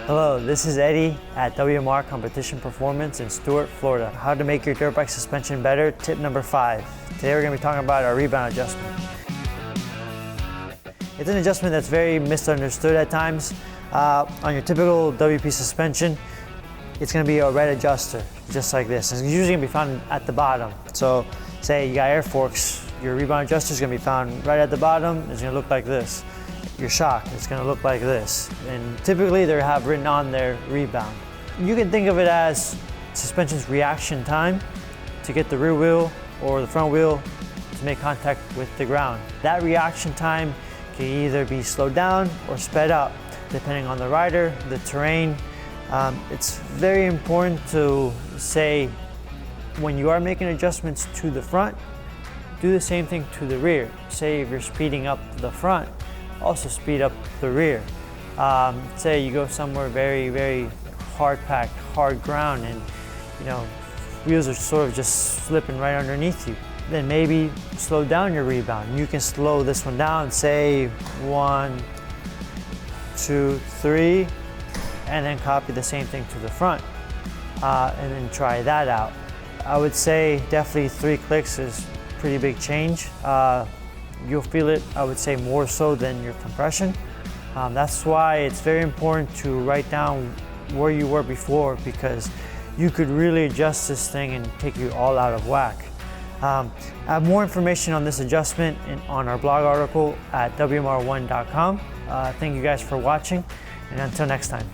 Hello, this is Eddie at WMR Competition Performance in Stuart, Florida. How to make your dirt bike suspension better, tip number 5. Today we're going to be talking about our rebound adjustment. It's an adjustment that's very misunderstood at times. On your typical WP suspension, it's going to be a red adjuster, just like this. It's usually going to be found at the bottom. So say you got air forks, your rebound adjuster is going to be found right at the bottom. It's going to look like this. Your shock is going to look like this, and typically they have written on their rebound. You can think of it as suspension's reaction time to get the rear wheel or the front wheel to make contact with the ground. That reaction time can either be slowed down or sped up depending on the rider, the terrain. It's very important to say when you are making adjustments to the front, do the same thing to the rear. Say if you're speeding up the front, also speed up the rear. Say you go somewhere very, very hard packed, hard ground, and wheels are sort of just slipping right underneath you. Then maybe slow down your rebound. You can slow this one down, say 1, 2, 3, and then copy the same thing to the front, and then try that out. I would say definitely 3 clicks is a pretty big change. You'll feel it, I would say, more so than your compression. That's why it's very important to write down where you were before, because you could really adjust this thing and take you all out of whack. I have more information on this adjustment on our blog article at WMR1.com. Thank you guys for watching, and until next time.